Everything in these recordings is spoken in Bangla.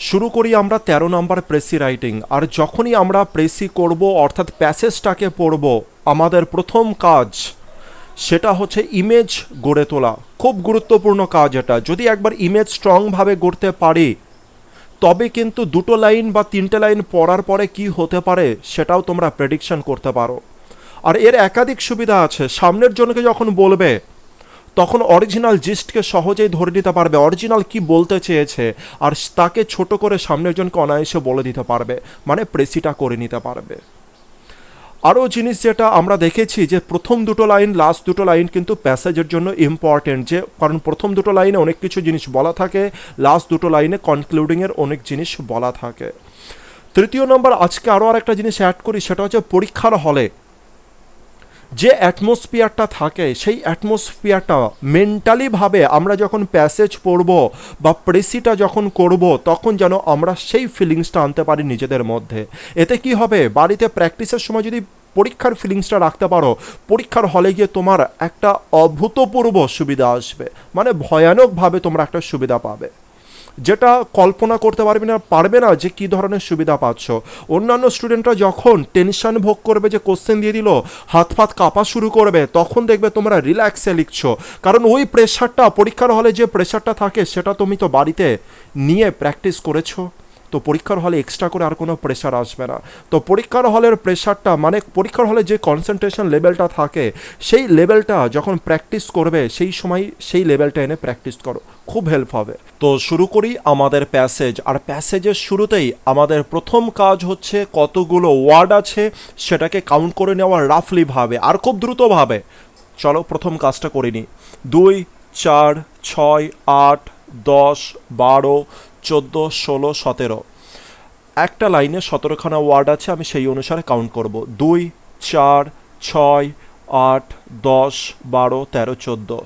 শুরু করি আমরা ১৩ নম্বর প্রেসি রাইটিং। আর যখনই আমরা প্রেসি করব অর্থাৎ প্যাসেজটাকে পড়ব, আমাদের প্রথম কাজ সেটা হচ্ছে ইমেজ গড়ে তোলা। খুব গুরুত্বপূর্ণ কাজ এটা। যদি একবার ইমেজ স্ট্রংভাবে গড়তে পারি তবে কিন্তু দুটো লাইন বা তিনটে লাইন পড়ার পরে কি হতে পারে সেটাও তোমরা প্রেডিকশন করতে পারো। আর এর একাধিক সুবিধা আছে। সামনের জনকে যখন বলবে তখন অরিজিনাল জিস্টকে সহজেই ধরে নিতে পারবে, অরিজিনাল কি বলতে চেয়েছে, আর তাকে ছোট করে সামনের জনকে অনায়াসে বলে দিতে পারবে, মানে প্রেসিটা করে নিতে পারবে। আরও জিনিস যেটা আমরা দেখেছি যে প্রথম দুটো লাইন লাস্ট দুটো লাইন কিন্তু প্যাসেজের জন্য ইম্পর্টেন্ট, যে কারণ প্রথম দুটো লাইনে অনেক কিছু জিনিস বলা থাকে, লাস্ট দুটো লাইনে কনক্লুডিংয়ের অনেক জিনিস বলা থাকে। তৃতীয় নম্বর, আজকে আরও আর একটা জিনিস অ্যাড করি, সেটা হচ্ছে পরীক্ষার হলে যে অ্যাটমসফিয়ারটা থাকে সেই অ্যাটমসফিয়ারটা মেন্টালিভাবে আমরা যখন প্যাসেজ পড়ব বা প্রেসিটা যখন করব তখন যেন আমরা সেই ফিলিংসটা আনতে পারি নিজেদের মধ্যে। এতে কি হবে, বাড়িতে প্র্যাকটিসের সময় যদি পরীক্ষার ফিলিংসটা রাখতে পারো, পরীক্ষার হলে গিয়ে তোমার একটা অভূতপূর্ব সুবিধা আসবে, মানে ভয়ানকভাবে তোমরা একটা সুবিধা পাবে যেটা কল্পনা করতে পারবে না যে কী ধরনের সুবিধা পাচ্ছ। অন্যান্য স্টুডেন্টরা যখন টেনশন ভোগ করবে যে কোশ্চেন দিয়ে দিল, হাত ফাত কাঁপা শুরু করবে, তখন দেখবে তোমরা রিল্যাক্সে লিখছো, কারণ ওই প্রেশারটা পরীক্ষার হলে যে প্রেশারটা থাকে সেটা তুমি তো বাড়িতে নিয়ে প্র্যাকটিস করেছো। তো পরীক্ষার হলে এক্সট্রা করে আর কোনো প্রেশার আসবে না। তো পরীক্ষার হলের প্রেশারটা মানে পরীক্ষার হলে যে কনসেন্ট্রেশন লেভেলটা থাকে সেই লেভেলটা যখন প্র্যাকটিস করবে সেই সময় সেই লেভেলটা এনে প্র্যাকটিস করো, খুব হেল্প হবে। তো শুরু করি আমাদের প্যাসেজ। আর প্যাসেজের শুরুতেই আমাদের প্রথম কাজ হচ্ছে কতগুলো ওয়ার্ড আছে সেটাকে কাউন্ট করে নেওয়া রাফলিভাবে আর খুব দ্রুতভাবে। চলো প্রথম কাজটা করে নিই। 2, 4, 6, 8, 10, 12, 14, 16, 17। একটা লাইনে 17খানা ওয়ার্ড আছে, আমি সেই অনুসারে কাউন্ট করব। 2, 4, 6, 8, 10, 12, 13, 14,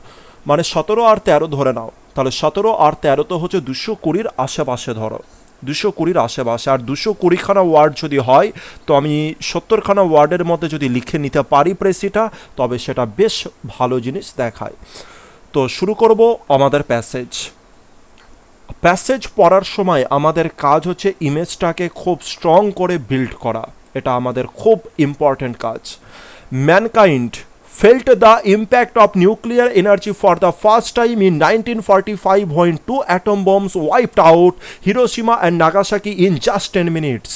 মানে 17 আর 13 ধরে নাও। তাহলে 17 আর 13 তো হচ্ছে 220-র আশেপাশে ধরো, 220-র আশেপাশে। আর 220খানা ওয়ার্ড যদি হয় তো আমি 70খানা ওয়ার্ডের মধ্যে যদি লিখে নিতে পারি প্রেসিটা, তবে সেটা বেশ ভালো জিনিস দেখায়। তো শুরু করব আমাদের প্যাসেজ। প্যাসেজ পড়ার সময় আমাদের কাজ হচ্ছে ইমেজটাকে খুব স্ট্রং করে বিল্ড করা, এটা আমাদের খুব ইম্পর্ট্যান্ট কাজ। Mankind felt the impact of nuclear energy for the first time in 1945 when 2 atom bombs wiped out Hiroshima and Nagasaki in just 10 minutes।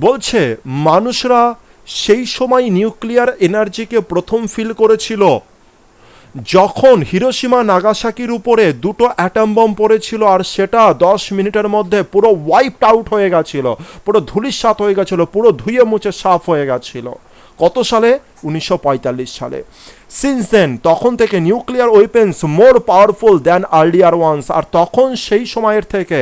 বলছে মানুষরা সেই সময় নিউক্লিয়ার এনার্জিকে প্রথম ফিল করেছিল যখন হিরোশিমা নাগাসাকির উপরে দুটো অ্যাটম বম পড়েছিল, আর সেটা 10 মিনিটের মধ্যে পুরো ওয়াইপড আউট হয়ে গেছিল, পুরো ধূলিসাৎ হয়ে গেছিল, পুরো ধুয়ে মুছে সাফ হয়ে গেছিল। কত সালে? 1945 সালে। সিন্স দেন, তখন থেকে nuclear weapons more powerful than earlier ones. আর তখন সেই সময়ের থেকে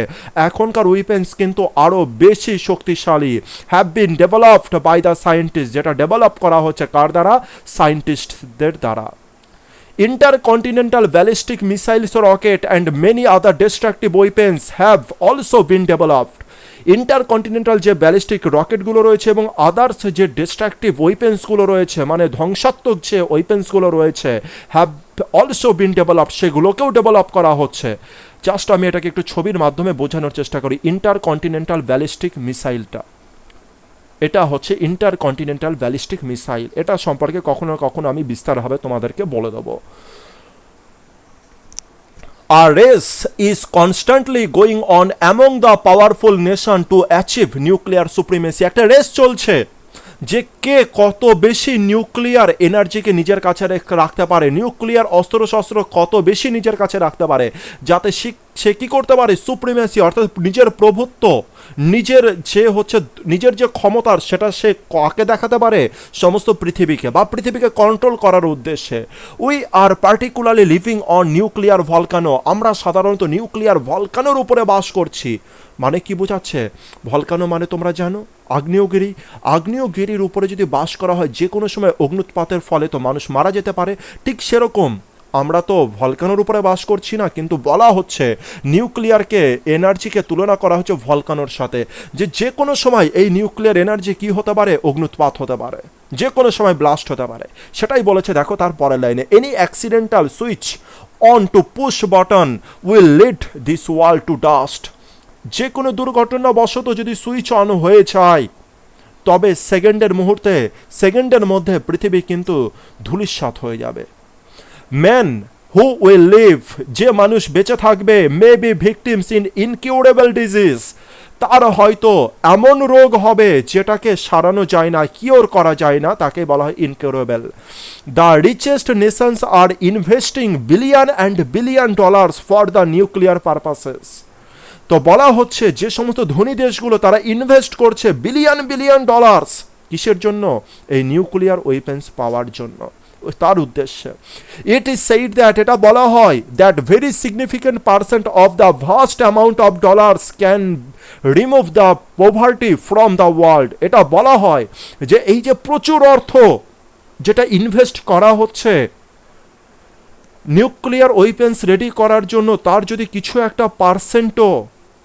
এখনকার ওয়েপেন্স কিন্তু আরও বেশি শক্তিশালী। Have been developed by the scientist, যেটা ডেভেলপ করা হচ্ছে কার দ্বারা? সায়েন্টিস্টদের দ্বারা। Intercontinental ballistic missiles rocket and many other destructive weapons have also been developed. Intercontinental যে ব্যালিস্টিক রকেটগুলো রয়েছে এবং আদার্স যে ডিস্ট্রাকটিভ ওয়েপেন্সগুলো রয়েছে, মানে ধ্বংসাত্মক যে ওয়েপেন্সগুলো রয়েছে, হ্যাভ অলসো বিন ডেভেলপড, সেগুলোকেও ডেভেলপ করা হচ্ছে। জাস্ট আমি এটাকে একটু ছবির মাধ্যমে বোঝানোর চেষ্টা করি। ইন্টারকন্টিনেন্টাল ব্যালিস্টিক মিসাইলটা, এটা হচ্ছে ইন্টারকন্টিনেন্টাল ব্যালিস্টিক মিসাইল। এটা সম্পর্কে কখনো কখনো আমি বিস্তারভাবে তোমাদেরকে বলে দেবো। A race is constantly going on among the powerful nation to achieve nuclear supremacy। একটা রেস চলছে যে কে কত বেশি নিউক্লিয়ার এনার্জিকে নিজের কাছে রাখতে পারে, নিউক্লিয়ার অস্ত্রশস্ত্র কত বেশি নিজের কাছে রাখতে পারে, যাতে সে কী করতে পারে? সুপ্রিমেসি, অর্থাৎ নিজের প্রভুত্ব, নিজের যে ক্ষমতার সেটা সে কাকে দেখাতে পারে? সমস্ত পৃথিবীকে, বা পৃথিবীকে কন্ট্রোল করার উদ্দেশ্যে। We are particularly living on nuclear volcano. আমরা সাধারণত নিউক্লিয়ার ভলকানোর উপরে বাস করছি। মানে কি বোঝাচ্ছে? ভলকানো মানে তোমরা জানো আগ্নেয়গিরি। আগ্নেয়গিরির উপরে যদি বাস করা হয় যে কোনো সময় অগ্নুৎপাতের ফলে তো মানুষ মারা যেতে পারে। ঠিক সেরকম আমরা তো ভলকানোর উপরে বাস করছি না, কিন্তু বলা হচ্ছে নিউক্লিয়ারকে এনার্জিকে তুলনা করা হচ্ছে ভলকানোর সাথে, যে কোনো সময় এই নিউক্লিয়ার এনার্জি কি হতে পারে? অগ্নুৎপাত হতে পারে, যে কোনো সময় ব্লাস্ট হতে পারে। সেটাই বলেছে দেখো তার পরের লাইনে, any accidental switch on to push button will lead this world to dust. যে কোনো দুর্ঘটনাবশত যদি সুইচ অন হয়ে যায়, তবে সেকেন্ডের মধ্যে পৃথিবী কিন্তু ধূলিসাৎ হয়ে যাবে। ম্যান হু উইল লিভ, যে মানুষ বেঁচে থাকবে, may be victims in incurable disease, তার হয়তো এমন রোগ হবে যেটাকে সারানো যায় না, কিওর করা যায় না, তাকে বলা হয় incurable. The richest nations are investing billion and billion dollars for the nuclear purposes. তো বলা হচ্ছে যে সমস্ত ধনী দেশগুলো তারা ইনভেস্ট করছে বিলিয়ন বিলিয়ন ডলার্স, কিসের জন্য? এই নিউক্লিয়ার ওয়েপেন্স পাওয়ার জন্য, তার উদ্দেশ্যে। ইট ইজ সেইড দ্যাট, এটা বলা হয়, that very significant percent of the vast amount of dollars can remove the poverty from the world. এটা বলা হয় যে এই যে প্রচুর অর্থ যেটা ইনভেস্ট করা হচ্ছে নিউক্লিয়ার ওয়েপেন্স রেডি করার জন্য, তার যদি কিছু একটা পার্সেন্টও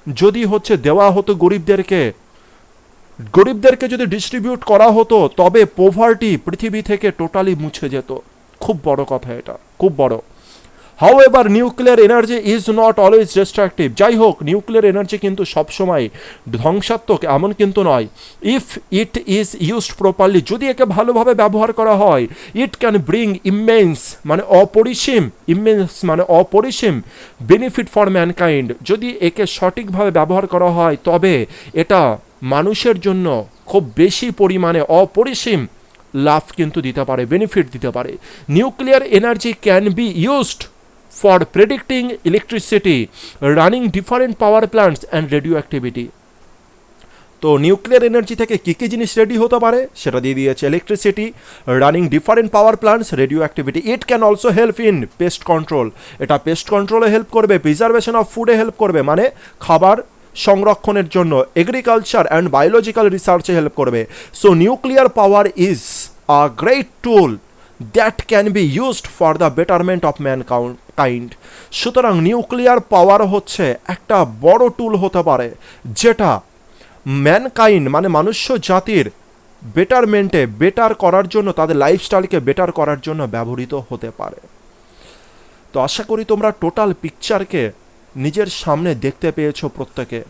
যদি হচ্ছে দেওয়া হতো গরিবদেরকে যদি ডিস্ট্রিবিউট করা হতো, তবে পোভার্টি পৃথিবী থেকে টোটালি মুছে যেত। খুব বড় কথা, এটা খুব বড়। However nuclear energy is not always destructive. যাই হোক, নিউক্লিয়ার এনার্জি কিন্তু সবসময় ধ্বংসাত্মক এমন কিন্তু নয়। If it is used properly, যদি একে ভালোভাবে ব্যবহার করা হয়, ইট ক্যান ব্রিং অপরিসীম বেনিফিট ফর ম্যানকাইন্ড। যদি একে সঠিকভাবে ব্যবহার করা হয়, তবে এটা মানুষের জন্য খুব বেশি পরিমাণে অপরিসীম লাভ কিন্তু দিতে পারে, বেনিফিট দিতে পারে। Nuclear energy can be used for predicting electricity, running different power plants and radioactivity. তো নিউক্লিয়ার এনার্জি থেকে কী কী জিনিস রেডি হতে পারে সেটা দিয়ে দিয়েছে। Electricity, running different power plants, radioactivity. It can also help in pest control, এটা পেস্ট কন্ট্রোলে হেল্প করবে, প্রিজার্ভেশন অফ ফুডে হেল্প করবে, মানে খাবার সংরক্ষণের জন্য, এগ্রিকালচার অ্যান্ড বায়োলজিক্যাল রিসার্চে হেল্প করবে। So nuclear power is a great tool that can be used for the betterment of mankind. সুতরাং নিউক্লিয়ার পাওয়ার হচ্ছে একটা বড় টুল হতে পারে, যেটা ম্যানকাইন্ড মানে মনুষ্য জাতির বেটার করার জন্য, তাদের লাইফস্টাইলকে বেটার করার জন্য ব্যবহৃত হতে পারে। তো আশা করি তোমরা টোটাল পিকচারকে নিজের সামনে দেখতে পেয়েছো প্রত্যেকে।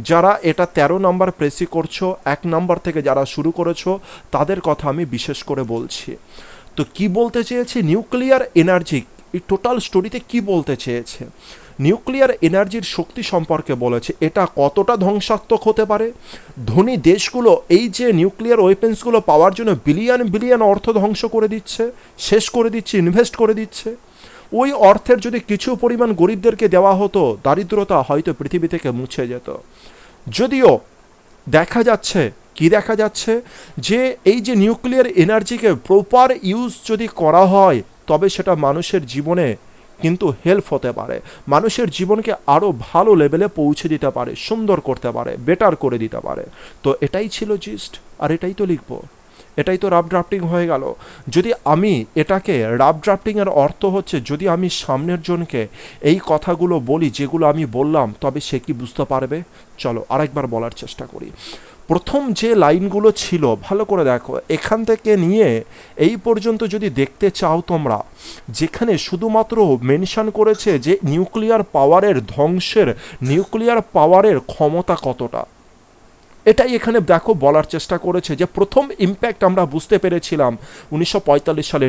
যারা এটা 13 নম্বর প্রেসি করছো, 1 নম্বর থেকে যারা শুরু করেছো, তাদের কথা আমি বিশেষ করে বলছি। তো কি বলতে চেয়েছে নিউক্লিয়ার এনার্জি, এই টোটাল স্টোরিতে কি বলতে চেয়েছে? নিউক্লিয়ার এনার্জির শক্তি সম্পর্কে বলেছে, এটা কতটা ধ্বংসাত্মক হতে পারে। ধনী দেশগুলো এই যে নিউক্লিয়ার ওয়েপেন্সগুলো পাওয়ার জন্য বিলিয়ন বিলিয়ন অর্থ ধ্বংস করে দিচ্ছে, শেষ করে দিচ্ছে, ইনভেস্ট করে দিচ্ছে। ওই অর্থের যদি কিছু পরিমাণ গরিবদেরকে দেওয়া হতো, দারিদ্রতা হয়তো পৃথিবী থেকে মুছে যেত। যদিও দেখা যাচ্ছে যে এই যে নিউক্লিয়ার এনার্জিকে প্রপার ইউজ যদি করা হয়, তবে সেটা মানুষের জীবনে কিন্তু হেল্প হতে পারে, মানুষের জীবনকে আরও ভালো লেভেলে পৌঁছে দিতে পারে, সুন্দর করতে পারে, বেটার করে দিতে পারে। তো এটাই ছিল জিস্ট, আর এটাই তো লিখবো, এটাই তো রাফ ড্রাফটিং হয়ে গেল। যদি আমি এটাকে রাফ ড্রাফটিংয়ের অর্থ হচ্ছে, যদি আমি সামনের জনকে এই কথাগুলো বলি যেগুলো আমি বললাম, তবে সে কি বুঝতে পারবে? চলো আরেকবার বলার চেষ্টা করি। প্রথম যে লাইনগুলো ছিল ভালো করে দেখো, এখান থেকে নিয়ে এই পর্যন্ত যদি দেখতে চাও তোমরা, যেখানে শুধুমাত্র মেনশন করেছে যে নিউক্লিয়ার পাওয়ারের ক্ষমতা কতটা, এটাই এখানে দেখো বলার চেষ্টা করেছে। যে প্রথম ইম্প্যাক্ট আমরা বুঝতে পেরেছিলাম 1945 সালে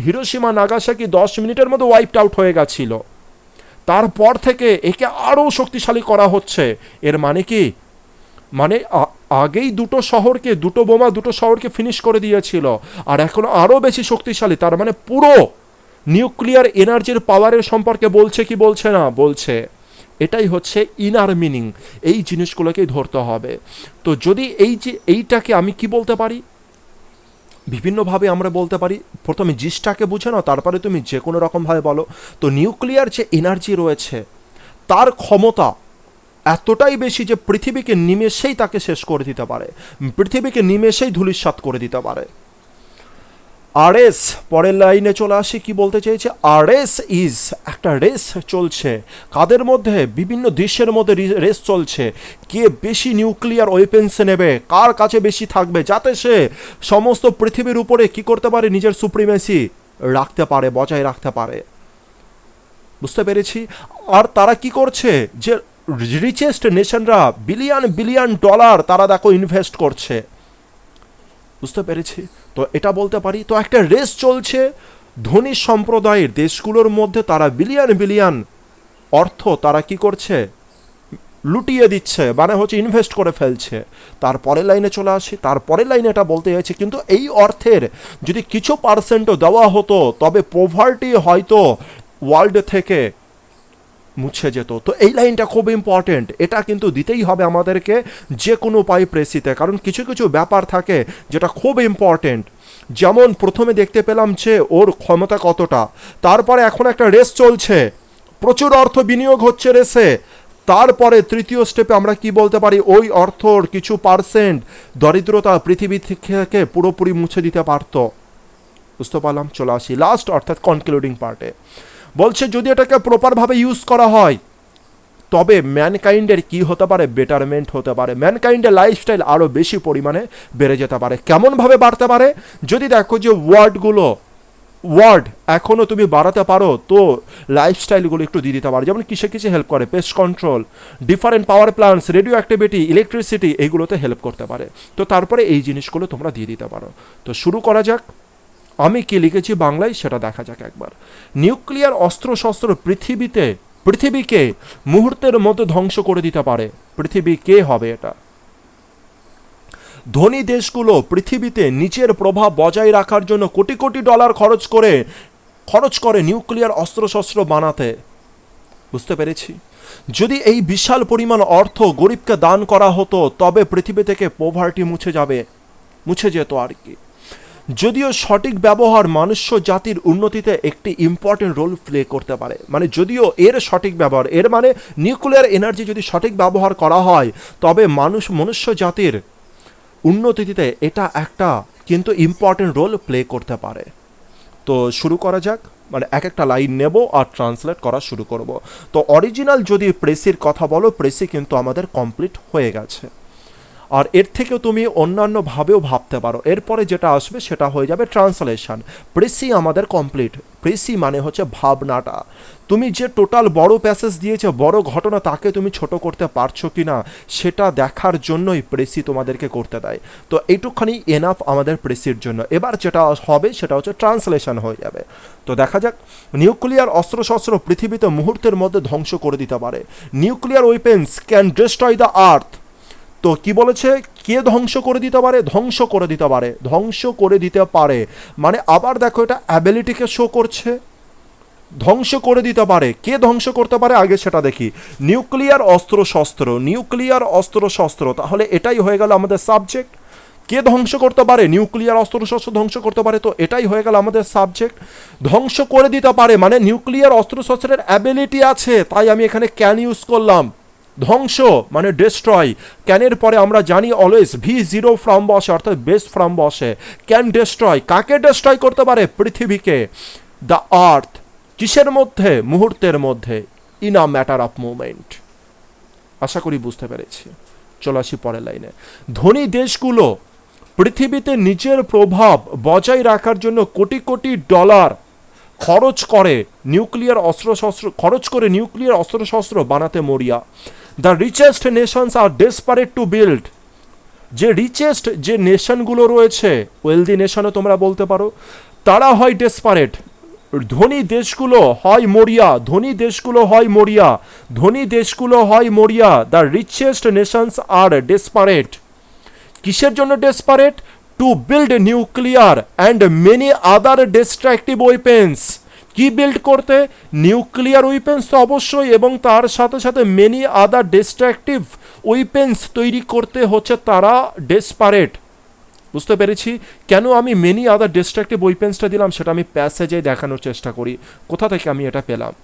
হিরোশিমা নাগাসাকি 10 মিনিটের মধ্যে ওয়াইপড আউট হয়ে গেছিল। তারপর থেকে একে আরও শক্তিশালী করা হচ্ছে। এর মানে কি? মানে আগেই দুটো বোমা দুটো শহরকে ফিনিশ করে দিয়েছিল, আর এখন আরও বেশি শক্তিশালী। তার মানে পুরো নিউক্লিয়ার এনার্জির পাওয়ারের সম্পর্কে বলছে কি বলছে না? বলছে। এটাই হচ্ছে ইনার মিনিং, এই জিনিসগুলোকেই ধরতে হবে। তো যদি এইটাকে আমি কি বলতে পারি, বিভিন্নভাবে আমরা বলতে পারি। প্রথমে জিসটাকে বুঝে নাও, তারপরে তুমি যে কোনো রকমভাবে বলো। তো নিউক্লিয়ার যে এনার্জি রয়েছে, তার ক্ষমতা এতটাই বেশি যে পৃথিবীকে নিমেষেই তাকে শেষ করে দিতে পারে, পৃথিবীকে নিমেষেই ধূলিসাৎ করে দিতে পারে। আরএস, পরের লাইনে চলে আসি, কি বলতে চেয়েছে? আরএস ইজ, একটা রেস চলছে। কাদের মধ্যে? বিভিন্ন দেশের মধ্যে রেস চলছে। কে বেশি নিউক্লিয়ার ওয়েপেন্স নেবে, কার কাছে বেশি থাকবে, যাতে সে সমস্ত পৃথিবীর উপরে কি করতে পারে, নিজের সুপ্রিমেসি রাখতে পারে, বজায় রাখতে পারে। বুঝতে পেরেছি? আর তারা কি করছে, যে রিচেস্ট নেশনরা বিলিয়ন বিলিয়ন ডলার তারা দেখো ইনভেস্ট করছে, বুঝতে পেরেছি? তো এটা বলতে পারি, তো একটা রেস চলছে ধনী সম্প্রদায়ের দেশগুলোর মধ্যে, তারা বিলিয়ন বিলিয়ন অর্থ তারা কি করছে, লুটিয়ে দিচ্ছে, মানে হচ্ছে ইনভেস্ট করে ফেলছে। তারপরের লাইনে চলে আসি, তারপরের লাইনে এটা বলতে চাইছে কিন্তু এই অর্থের যদি কিছু পার্সেন্টও দেওয়া হতো তবে পভার্টি হয়তো ওয়ার্ল্ড থেকে মুছে যেত। তো এই লাইনটা খুব ইম্পর্টেন্ট, এটা কিন্তু দিতেই হবে আমাদেরকে যে কোনো উপায় প্রেসিতে, কারণ কিছু কিছু ব্যাপার থাকে যেটা খুব ইম্পর্টেন্ট। যেমন প্রথমে দেখতে পেলাম যে ওর ক্ষমতা কতটা, তারপরে এখন একটা রেস চলছে, প্রচুর অর্থ বিনিয়োগ হচ্ছে রেসে, তারপরে তৃতীয় স্টেপে আমরা কি বলতে পারি, ওই অর্থর কিছু পার্সেন্ট দরিদ্রতা পৃথিবী থেকে পুরোপুরি মুছে দিতে পারতো। বুঝতে পারলাম, চলে আসি লাস্ট অর্থাৎ কনক্লুডিং পার্টে। বলছে যদি এটাকে প্রপারভাবে ইউজ করা হয় তবে ম্যানকাইন্ডের কি হতে পারে, বেটারমেন্ট হতে পারে, ম্যানকাইন্ডের লাইফস্টাইল আরও বেশি পরিমাণে বেড়ে যেতে পারে। কেমনভাবে বাড়তে পারে, যদি দেখো যে ওয়ার্ড এখনও তুমি বাড়াতে পারো তো লাইফস্টাইলগুলো একটু দিয়ে দিতে পারো, যেমন কিসে কিসে হেল্প করে, pest control, different power plants, radioactivity, electricity, এইগুলোতে হেল্প করতে পারে। তো তারপরে এই জিনিসগুলো তোমরা দিয়ে দিতে পারো। তো শুরু করা যাক, আমি কি লিখেছি বাংলায় সেটা দেখা যাক একবার। নিউক্লিয়ার অস্ত্রশস্ত্র পৃথিবীকে মুহূর্তের মধ্যে ধ্বংস করে দিতে পারে। পৃথিবী কে হবে এটা? ধনী দেশগুলো পৃথিবীতে নিজের প্রভাব বজায় রাখার জন্য কোটি কোটি ডলার খরচ করে নিউক্লিয়ার অস্ত্রশস্ত্র বানাতে। বুঝতে পেরেছি? যদি এই বিশাল পরিমাণ অর্থ গরিবকে দান করা হতো তবে পৃথিবী থেকে পভার্টি মুছে যেত আর কি। যদিও সঠিক ব্যবহার মনুষ্য জাতির উন্নতিতে একটি ইম্পর্টেন্ট রোল প্লে করতে পারে, মানে যদিও এর সঠিক ব্যবহার, এর মানে নিউক্লিয়ার এনার্জি যদি সঠিক ব্যবহার করা হয় তবে মনুষ্য জাতির উন্নতিতে এটা একটা কিন্তু ইম্পর্টেন্ট রোল প্লে করতে পারে। তো শুরু করা যাক, মানে এক একটা লাইন নেব আর ট্রান্সলেট করা শুরু করব। তো অরিজিনাল যদি প্রেসির কথা বলো, প্রেসি কিন্তু আমাদের কমপ্লিট হয়ে গেছে, আর এর থেকেও তুমি অন্যান্যভাবেও ভাবতে পারো। এরপরে যেটা আসবে সেটা হয়ে যাবে ট্রান্সলেশন। প্রেসি আমাদের কমপ্লিট। প্রেসি মানে হচ্ছে ভাবনাটা, তুমি যে টোটাল বড় প্যাসেজ দিয়েছে, বড় ঘটনা, তাকে তুমি ছোট করতে পারছো কি না সেটা দেখার জন্যই প্রেসি তোমাদেরকে করতে দেয়। তো এইটুকখানি এনাফ আমাদের প্রেসির জন্য। এবার যেটা হবে সেটা হচ্ছে ট্রান্সলেশন হয়ে যাবে। তো দেখা যাক, নিউক্লিয়ার অস্ত্রশস্ত্র পৃথিবীতে মুহূর্তের মধ্যে ধ্বংস করে দিতে পারে। Nuclear weapons can destroy the earth. তো কি বলেছে, কে ধ্বংস করে দিতে পারে? ধ্বংস করে দিতে পারে, মানে আবার দেখো এটা অ্যাবিলিটিকে শো করছে, ধ্বংস করে দিতে পারে। কে ধ্বংস করতে পারে আগে সেটা দেখি। নিউক্লিয়ার অস্ত্রশস্ত্র, তাহলে এটাই হয়ে গেল আমাদের সাবজেক্ট। কে ধ্বংস করতে পারে? নিউক্লিয়ার অস্ত্রশস্ত্র ধ্বংস করতে পারে, তো এটাই হয়ে গেল আমাদের সাবজেক্ট। ধ্বংস করে দিতে পারে মানে নিউক্লিয়ার অস্ত্রশস্ত্রের অ্যাবিলিটি আছে, তাই আমি এখানে ক্যান ইউজ করলাম। ধ্বংস মানে ডিস্ট্রয়, ক্যানের পরে আমরা জানি অলওয়েজ V0 ফ্রম বসে, অর্থাৎ বেস ফ্রম বসে। ক্যান ডিস্ট্রয়, কাকে ডিস্ট্রয় করতে পারে? পৃথিবীকে। দ্য আর্থ, কিসের মধ্যে? মুহূর্তের মধ্যে, in a matter of movement. আশা করি বুঝতে পেরেছি। চলে আসি পরের লাইনে। ধনী দেশগুলো পৃথিবীতে নিজের প্রভাব বজায় রাখার জন্য কোটি কোটি ডলার খরচ করে নিউক্লিয়ার অস্ত্রশস্ত্র বানাতে মরিয়া। The richest nations are desperate to build. যে রিচেস্ট যে নেশনগুলো রয়েছে, ওয়েলদি নেশনও তোমরা বলতে পারো, তারা হয় ডেসপারেট। ধনী দেশগুলো হয় মরিয়া। The richest nations are desperate. কিসের জন্য desperate? To build nuclear and many other destructive weapons. কি বিল্ড করতে? নিউক্লিয়ার ওয়েপেন্স তো অবশ্যই, এবং তার সাথে সাথে মেনি আদার ডিস্ট্রাকটিভ ওয়েপেন্স তৈরি করতে হচ্ছে তারা ডেসপারেট। বুঝতে পেরেছি? কেন আমি মেনি আদার ডিস্ট্রাকটিভ ওয়েপেন্সটা দিলাম সেটা আমি প্যাসেজে দেখানোর চেষ্টা করি, কোথা থেকে আমি এটা পেলাম।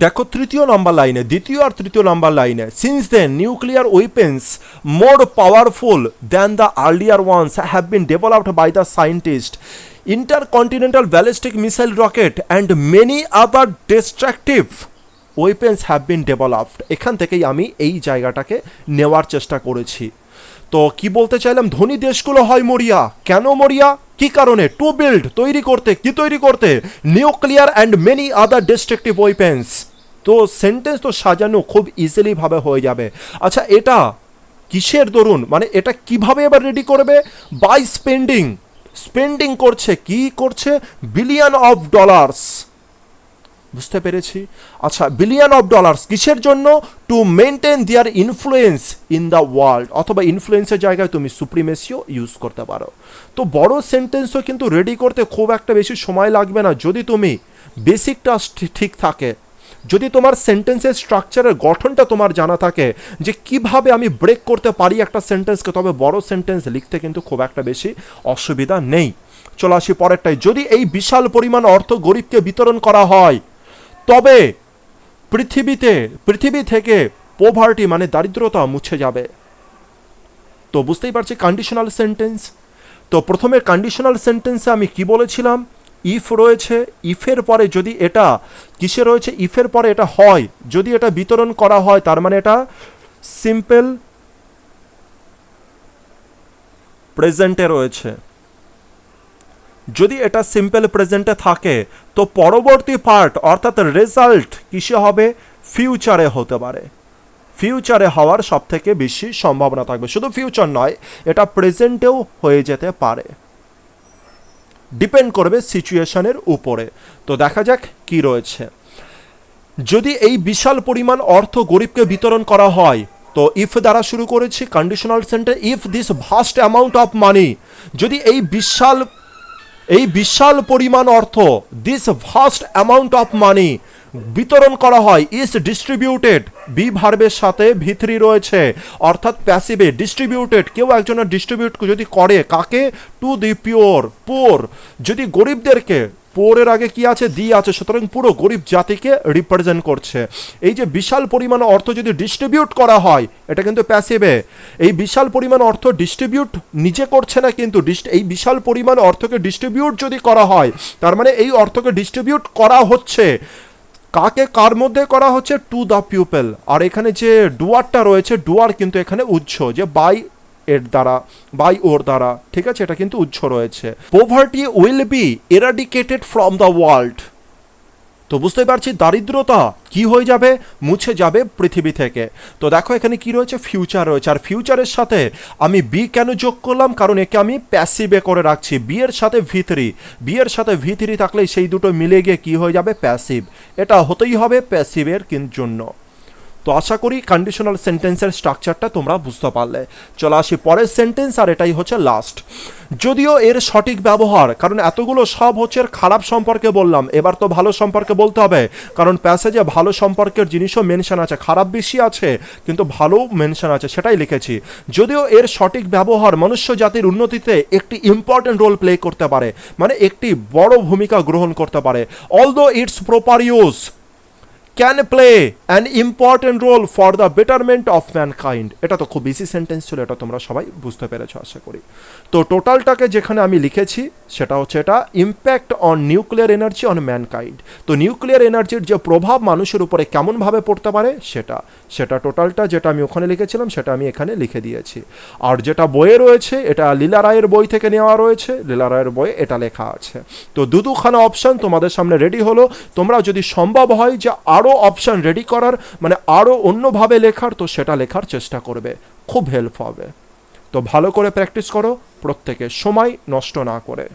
দেখো দ্বিতীয় আর তৃতীয় নাম্বার লাইনে, since then nuclear weapons more powerful than the earlier ones have been developed by the scientist, intercontinental ballistic missile rocket and many other destructive weapons have been developed. এখান থেকেই আমি এই জায়গাটাকে নেওয়ার চেষ্টা করেছি। তো কি বলতে চাইলাম, ধনী দেশগুলো হয় মরিয়া। কেন মরিয়া? কি কারণে? টু বিল্ড, তৈরি করতে, কি তৈরি করতে? Nuclear and many other destructive weapons. তো সেন্টেন্স তো সাজানো খুব ইজিলি ভাবে হয়ে যাবে। আচ্ছা, এটা কিসের দরুন, মানে এটা কিভাবে এবার রেডি করবে? বাই স্পেন্ডিং, স্পেন্ডিং করছে, কি করছে? Billion of dollars. বুঝতে পেরেছি। আচ্ছা, বিলিয়ন অফ ডলার্স কিসের জন্য? To maintain there influence in the world, অথবা ইনফ্লুয়েন্সের জায়গায় তুমি সুপ্রিমেসিও ইউজ করতে পারো। তো বড় সেন্টেন্সও কিন্তু রেডি করতে খুব একটা বেশি সময় লাগবে না, যদি তুমি বেসিকটা ঠিক থাকে, যদি তোমার সেন্টেন্সের স্ট্রাকচারের গঠনটা তোমার জানা থাকে যে কিভাবে আমি ব্রেক করতে পারি একটা সেন্টেন্সকে, তবে বড় সেন্টেন্স লিখতে কিন্তু খুব একটা বেশি অসুবিধা নেই। চলে আসি পরেরটাই। যদি এই বিশাল পরিমাণ অর্থ গরিবকে বিতরণ করা হয়, তবে পৃথিবী থেকে পোভার্টি মানে দারিদ্রতা মুছে যাবে। তো বুঝতেই পারছি কন্ডিশনাল সেন্টেন্স। তো প্রথমে কন্ডিশনাল সেন্টেন্সে আমি কি বলেছিলাম? ইফ রয়েছে, ইফের পরে যদি এটা কিসে রয়েছে? ইফের পরে এটা হয়, যদি এটা বিতরণ করা হয়, তার মানে এটা সিম্পল প্রেজেন্টে রয়েছে। যদি এটা সিম্পল প্রেজেন্টে থাকে, তো পরবর্তী পার্ট অর্থাৎ রেজাল্ট কিসে হবে? ফিউচারে হতে পারে। ফিউচারে হওয়ার সব থেকে বেশি সম্ভাবনা থাকবে। শুধু ফিউচার নয়, এটা প্রেজেন্টেও হয়ে যেতে পারে, ডিপেন্ড করবে সিচুয়েশনের উপরে। তো দেখা যাক কি রয়েছে। যদি এই বিশাল পরিমাণ অর্থ গরিবকে বিতরণ করা হয়, তো ইফ দ্বারা শুরু করেছি conditional sentence. If this vast amount of money, যদি এই বিশাল পরিমাণ অর্থ, this vast amount of money বিতরণ করা হয়, ইজ ডিস্ট্রিবিউটেড, বি ভার্বের সাথে ভি3 রয়েছে, অর্থাৎ প্যাসিভে ডিস্ট্রিবিউটেড, কেউ একজনের ডিস্ট্রিবিউট যদি করে, কাকে? টু দি পুওর, যদি গরিবদেরকে, পোরের আগে কি আছে? দি আছে, সুতরাং পুরো গরিব জাতিকে রিপ্রেজেন্ট করছে। এই যে বিশাল পরিমাণ অর্থ যদি ডিস্ট্রিবিউট করা হয়, এটা কিন্তু প্যাসিভে। এই বিশাল পরিমাণ অর্থ ডিস্ট্রিবিউট নিজে করছে না, কিন্তু এই বিশাল পরিমাণ অর্থকে ডিস্ট্রিবিউট যদি করা হয়, তার মানে এই অর্থকে ডিস্ট্রিবিউট করা হচ্ছে কাকে, কার মধ্যে করা হচ্ছে? To the people. আর এখানে যে ডুয়ারটা রয়েছে, ডুয়ার কিন্তু এখানে উৎস, যে বাই এর দ্বারা, বাই ওর দ্বারা, ঠিক আছে, এটা কিন্তু উৎস রয়েছে। Poverty will be eradicated from the world. তো বুঝতেই পারছি দারিদ্রতা কি হয়ে যাবে? মুছে যাবে পৃথিবী থেকে। তো দেখো এখানে কি রয়েছে? ফিউচার রয়েছে। আর ফিউচারের সাথে আমি বি কেন যোগ করলাম? কারণ একে আমি প্যাসিভে করে রাখছি। বি এর সাথে ভি3 থাকলে সেই দুটো মিলে গিয়ে কি হয়ে যাবে? প্যাসিভ। এটা হতেই হবে প্যাসিভের জন্য। তো আশা করি কন্ডিশনাল সেন্টেন্সের স্ট্রাকচারটা তোমরা বুঝতে পারলে। চলে আসি পরের সেন্টেন্স, আর এটাই হচ্ছে লাস্ট। যদিও এর সঠিক ব্যবহার, কারণ এতগুলো সব হচ্ছে খারাপ সম্পর্কে বললাম, এবার তো ভালো সম্পর্কে বলতে হবে, কারণ প্যাসেজে ভালো সম্পর্কের জিনিসও মেনশন আছে, খারাপ বেশি আছে কিন্তু ভালো মেনশন আছে, সেটাই লিখেছি। যদিও এর সঠিক ব্যবহার মনুষ্য জাতির উন্নতিতে একটি ইম্পর্টেন্ট রোল প্লে করতে পারে, মানে একটি বড় ভূমিকা গ্রহণ করতে পারে। Although its proper use can play an important role for the betterment of mankind. এটা তো খুব ইজি সেন্টেন্স ছিল, এটা তোমরা সবাই বুঝতে পেরেছো আশা করি। তো টোটালটাকে যেখানে আমি লিখেছি সেটা হচ্ছে এটা impact on nuclear energy on mankind. তো নিউক্লিয়ার এনার্জির যে প্রভাব মানুষের উপরে কেমনভাবে পড়তে পারে সেটা টোটালটা যেটা আমি ওখানে লিখেছিলাম সেটা আমি এখানে লিখে দিয়েছি। আর যেটা বইয়ে রয়েছে এটা লীলা রায়ের বই থেকে নেওয়া রয়েছে, লীলা রায়ের বইয়ে এটা লেখা আছে। তো দুখানা অপশান তোমাদের সামনে রেডি হলো। তোমরা যদি সম্ভব হয় যে আরও অপশান রেডি করার, মানে আরও অন্যভাবে লেখার, তো সেটা লেখার চেষ্টা করবে, খুব হেল্প হবে। তো ভালো করে প্র্যাকটিস করো প্রত্যেকে, সময় নষ্ট না করে।